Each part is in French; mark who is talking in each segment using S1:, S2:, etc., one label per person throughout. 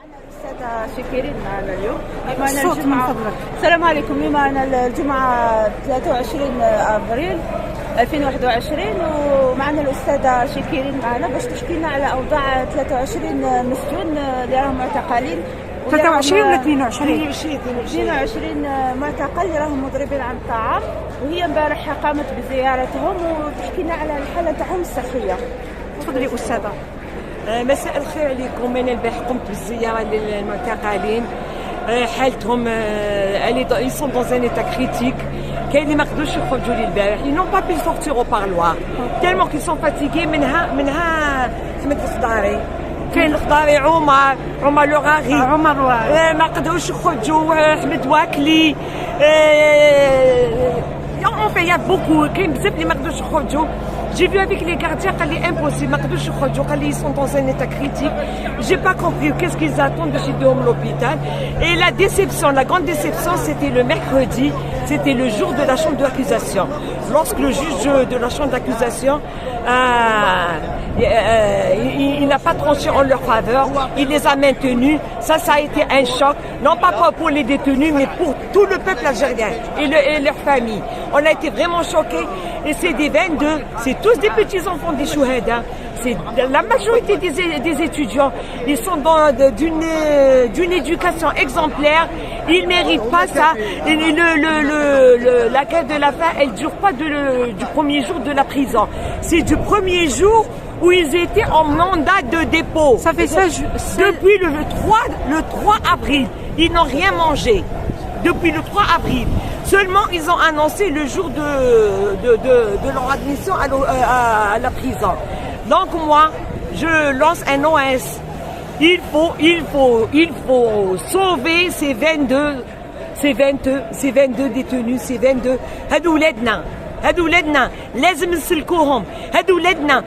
S1: السادة شاكرين معنا اليوم.
S2: الصوت من فضلك.
S1: السلام عليكم. معنا الجمعة 23 أبريل 2021 ومعنا الأستاذة شاكرين معنا باش تحكي لنا على أوضاع 23 مسجون اللي راهم معتقلين.
S2: 23 ولا 22؟
S1: 22 معتقل اللي راهم مضربين عن الطعام، وهي امبارح قامت بزيارتهم وتحكي لنا على الحالة تاعهم الصحية.
S2: تفضلي أستاذة.
S3: مساء الخير عليكم. انا البارح قمت بالزياره للمعتقلين. حالتهم ils sont dans un état critique. كاين اللي ما قدروش يخرجوا لي البارح. ils n'ont pas pu sortir au parloir tellement qu'ils sont fatigués. منها حمد الخضاري، كاين الخضاري، عمر لوغاري، ما قدروش يخرجوا. حمد واكلي، enfin il y a beaucoup. كاين بزاف اللي ما قدروش يخرجوا. J'ai vu avec les gardiens qu'elle est impossible. Ils sont dans un état critique. J'ai pas compris qu'est-ce qu'ils attendent de chez l'hôpital. Et la déception, la grande déception, c'était le mercredi. C'était le jour de la chambre d'accusation. Lorsque le juge de la chambre d'accusation il n'a pas tranché en leur faveur, il les a maintenus. Ça a été un choc, non pas pour les détenus, mais pour tout le peuple algérien et leurs familles. On a été vraiment choqués. Et c'est des 22, c'est tous des petits-enfants des chouhada. C'est la majorité des étudiants. Ils sont d'une éducation exemplaire. Ils ne méritent pas ça. Et la grève de la faim, elle ne dure pas du premier jour de la prison. C'est du premier jour où ils étaient en mandat de dépôt.
S2: Ça fait ça
S3: depuis le 3 avril. Ils n'ont rien mangé. Depuis le 3 avril. Seulement, ils ont annoncé le jour de leur admission à la prison. Donc moi, je lance un OS. Il faut sauver ces 22 détenus, ces 22. هادو ولادنا لازم نسلكوهم. هادو ولادنا.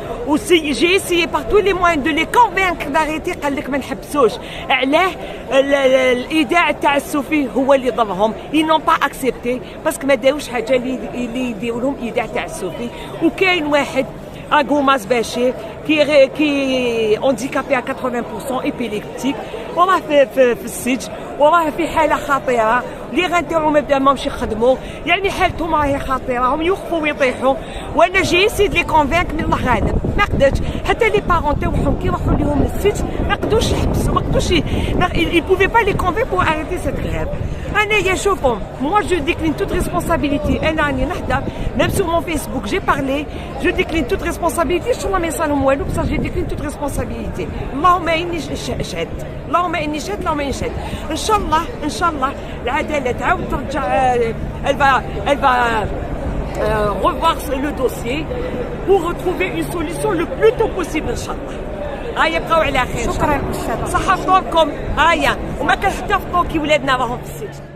S3: J'ai essayé par tous les moyens de les convaincre d'arrêter. قال لك ما نحبسوش. علاه الايداع التعسفي هو اللي ضرهم. Ils n'ont pas accepté parce que ما داوش حاجه اللي يديروا لهم ايداع تعسفي. وكاين واحد Agoumas Béché qui est handicapé à 80%, épileptique. وراه في السجن، وراه في حاله خطيره. اللي غنتاعو مبدا ماهمش يخدموا، يعني حالتهم راهي خطيره، هم يوقفوا ويطيحوا. وانا جاي سيد لي كونفينك من الله غالب، ما قدرتش. حتى لي بارون تاعهم كي راحوا ليهم للسجن ما قدروش يحبسوا، ما قدروش ils pouvaient pas les convaincre pour arrêter cette grève. أنا شوفوا، moi je décline toute responsabilité. أنا راني نحضر même sur mon Facebook j'ai parlé, je décline toute responsabilité. إن شاء الله ما يصالهم والو، بصح je décline toute responsabilité. اللهم إني شهد، اللهم إني شهد، اللهم إني شهد. إن شاء الله العدالة تعاود ترجع. elle va revoir le dossier pour retrouver une solution le plus tôt possible. إن شاء الله. هيا بقاو على خير.
S2: شكرا أستاذة.
S3: صحة فطوركم. هيا وما كنحتفظوا كي ولادنا راهم في السجن.